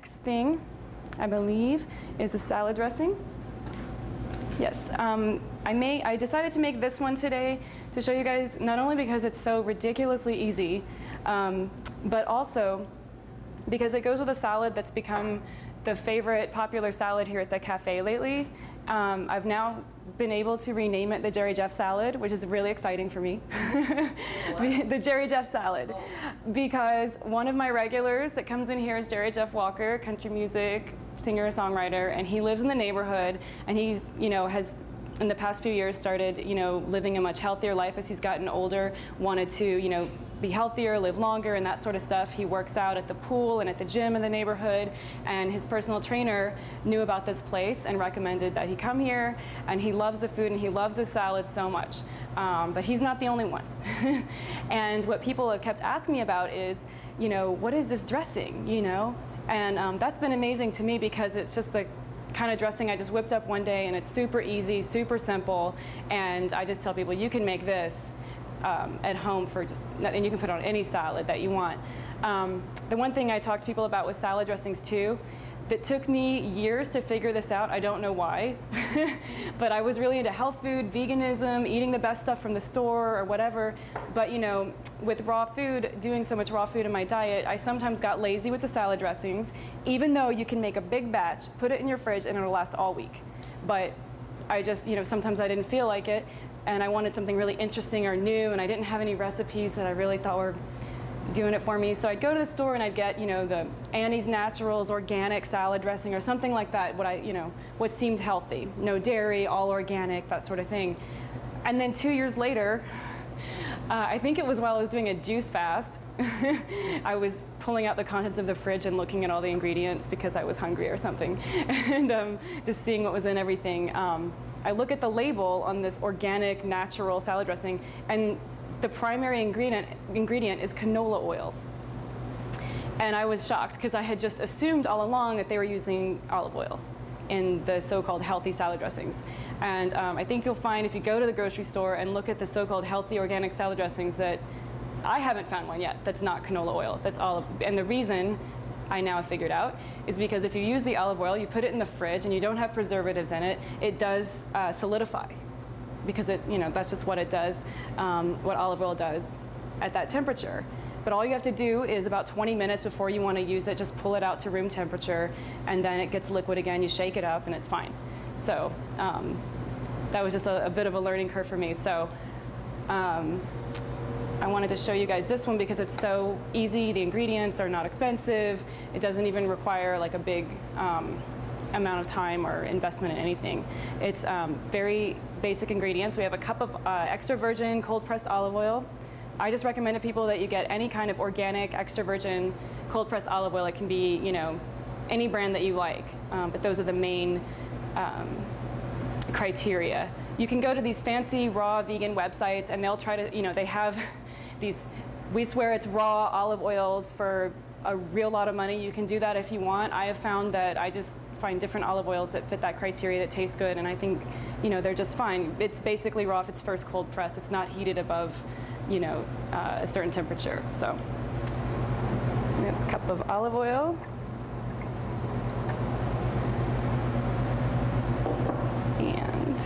next thing, I believe, is a salad dressing. Yes, I decided to make this one today to show you guys, not only because it's so ridiculously easy, but also because it goes with a salad that's become the favorite popular salad here at the cafe lately. I've now been able to rename it the Jerry Jeff salad, which is really exciting for me. the Jerry Jeff salad. Because one of my regulars that comes in here is Jerry Jeff Walker, country music singer-songwriter, and he lives in the neighborhood, and he, has in the past few years started, living a much healthier life as he's gotten older, wanted to, be healthier, live longer, and that sort of stuff. He works out at the pool and at the gym in the neighborhood, and his personal trainer knew about this place and recommended that he come here, and he loves the food and he loves the salad so much. But he's not the only one. And what people have kept asking me about is, what is this dressing, And that's been amazing to me because it's just the kind of dressing I just whipped up one day, and it's super easy, super simple, and I just tell people you can make this at home and you can put it on any salad that you want. The one thing I talk to people about with salad dressings too, that took me years to figure this out, I don't know why, but I was really into health food, veganism, eating the best stuff from the store or whatever, but with raw food, doing so much raw food in my diet, I sometimes got lazy with the salad dressings, even though you can make a big batch, put it in your fridge, and it'll last all week. But I just, sometimes I didn't feel like it, and I wanted something really interesting or new, and I didn't have any recipes that I really thought were doing it for me. So I'd go to the store and I'd get, the Annie's Naturals organic salad dressing or something like that, what seemed healthy. No dairy, all organic, that sort of thing. And then 2 years later, I think it was while I was doing a juice fast, I was pulling out the contents of the fridge and looking at all the ingredients because I was hungry or something, and just seeing what was in everything. I look at the label on this organic, natural salad dressing, and the primary ingredient is canola oil. And I was shocked because I had just assumed all along that they were using olive oil in the so-called healthy salad dressings. And I think you'll find if you go to the grocery store and look at the so-called healthy organic salad dressings that I haven't found one yet that's not canola oil, that's olive. And the reason I now have figured out is because if you use the olive oil, you put it in the fridge and you don't have preservatives in it, it does solidify. Because that's just what it does, what olive oil does at that temperature. But all you have to do is about 20 minutes before you want to use it, just pull it out to room temperature, and then it gets liquid again, you shake it up, and it's fine. So that was just a bit of a learning curve for me. So I wanted to show you guys this one because it's so easy, the ingredients are not expensive, it doesn't even require like a big amount of time or investment in anything. It's very basic ingredients. We have a cup of extra virgin cold pressed olive oil. I just recommend to people that you get any kind of organic extra virgin cold pressed olive oil. It can be any brand that you like, but those are the main criteria. You can go to these fancy raw vegan websites and they'll try to, they have these, we swear it's raw olive oils for a real lot of money. You can do that if you want. I have found that I just find different olive oils that fit that criteria that taste good, and I think they're just fine. It's basically raw if it's first cold pressed. It's not heated above a certain temperature. So we have a cup of olive oil, and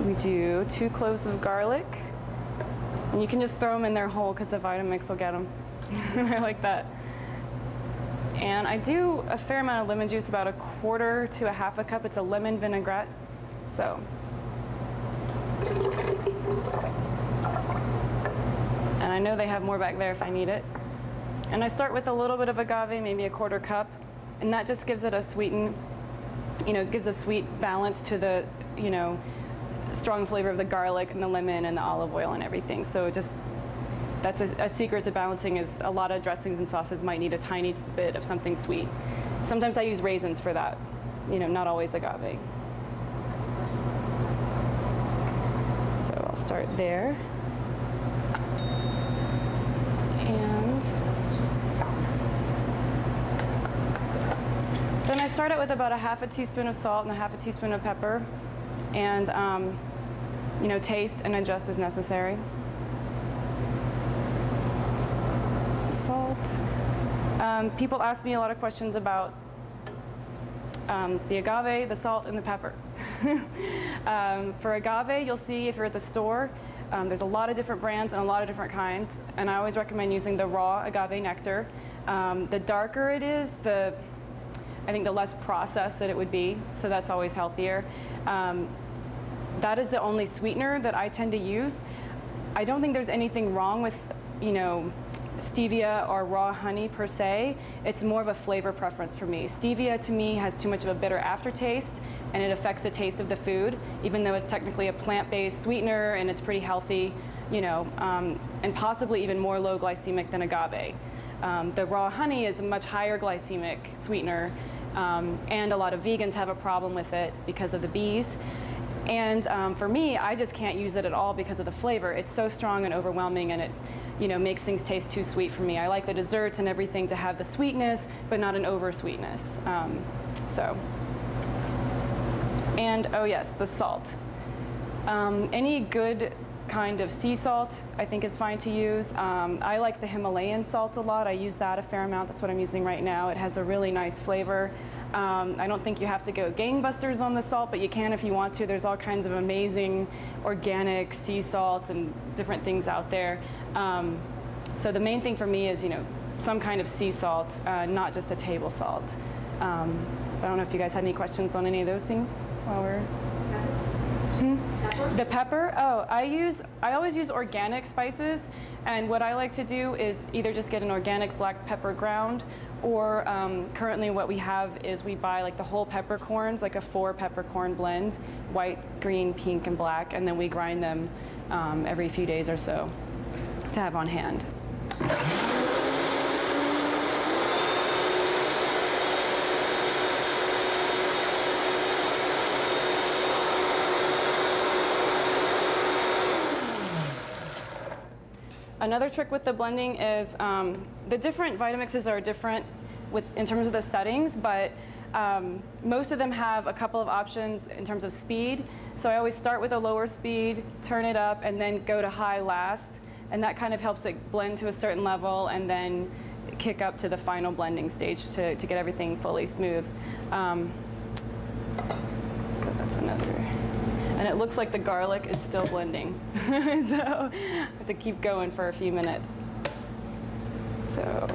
we do 2 cloves of garlic, and you can just throw them in there whole because the Vitamix will get them. I like that. And I do a fair amount of lemon juice, about 1/4 to 1/2 cup. It's a lemon vinaigrette. So. And I know they have more back there if I need it. And I start with a little bit of agave, maybe 1/4 cup. And that just gives it a sweeten, gives a sweet balance to the, strong flavor of the garlic and the lemon and the olive oil and everything. So that's a secret to balancing, is a lot of dressings and sauces might need a tiny bit of something sweet. Sometimes I use raisins for that, not always agave. So I'll start there. And then I start it with about 1/2 teaspoon of salt and 1/2 teaspoon of pepper, and taste and adjust as necessary. Salt. People ask me a lot of questions about the agave, the salt, and the pepper. For agave, you'll see if you're at the store, there's a lot of different brands and a lot of different kinds, and I always recommend using the raw agave nectar. The darker it is, I think the less processed that it would be, so that's always healthier. That is the only sweetener that I tend to use. I don't think there's anything wrong with, stevia or raw honey per se. It's more of a flavor preference for me. Stevia to me has too much of a bitter aftertaste, and it affects the taste of the food, even though it's technically a plant-based sweetener and it's pretty healthy, and possibly even more low glycemic than agave. The raw honey is a much higher glycemic sweetener, and a lot of vegans have a problem with it because of the bees. And for me, I just can't use it at all because of the flavor. It's so strong and overwhelming, and it makes things taste too sweet for me. I like the desserts and everything to have the sweetness, but not an over sweetness. And oh yes, the salt. Any good kind of sea salt I think is fine to use. I like the Himalayan salt a lot. I use that a fair amount. That's what I'm using right now. It has a really nice flavor. I don't think you have to go gangbusters on the salt, but you can if you want to. There's all kinds of amazing organic sea salts and different things out there. So the main thing for me is, some kind of sea salt, not just a table salt. I don't know if you guys had any questions on any of those things while we're... The pepper? Oh, I always use organic spices, and what I like to do is either just get an organic black pepper ground, or currently what we have is we buy like the whole peppercorns, like a 4 peppercorn blend, white, green, pink, and black, and then we grind them every few days or so to have on hand. Another trick with the blending is the different Vitamixes are different in terms of the settings, but most of them have a couple of options in terms of speed. So I always start with a lower speed, turn it up, and then go to high last. And that kind of helps it blend to a certain level and then kick up to the final blending stage to get everything fully smooth. So that's another. And it looks like the garlic is still blending. So I have to keep going for a few minutes. So.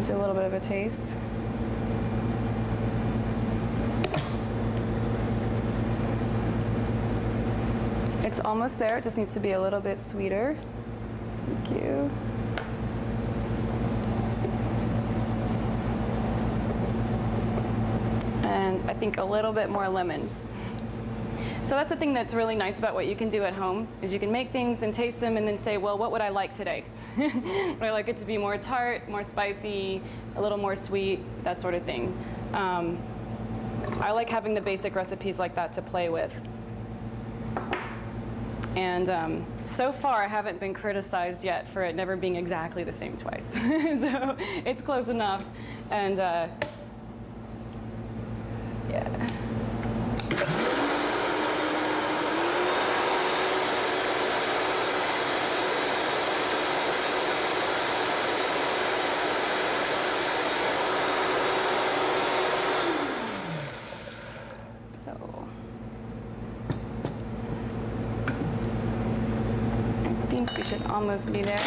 Do a little bit of a taste. It's almost there, it just needs to be a little bit sweeter. Thank you. And I think a little bit more lemon. So that's the thing that's really nice about what you can do at home, is you can make things and taste them and then say, well, what would I like today? Would I like it to be more tart, more spicy, a little more sweet, that sort of thing. I like having the basic recipes like that to play with. And so far, I haven't been criticized yet for it never being exactly the same twice. So it's close enough. And yeah. We should almost be there.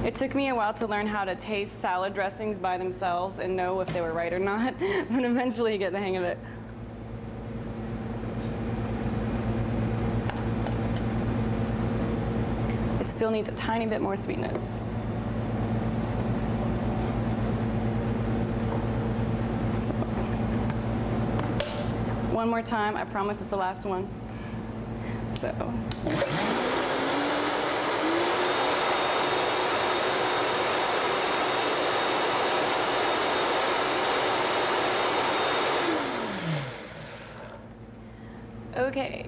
It took me a while to learn how to taste salad dressings by themselves and know if they were right or not, but eventually you get the hang of it. It still needs a tiny bit more sweetness. So, one more time, I promise it's the last one. So. Okay.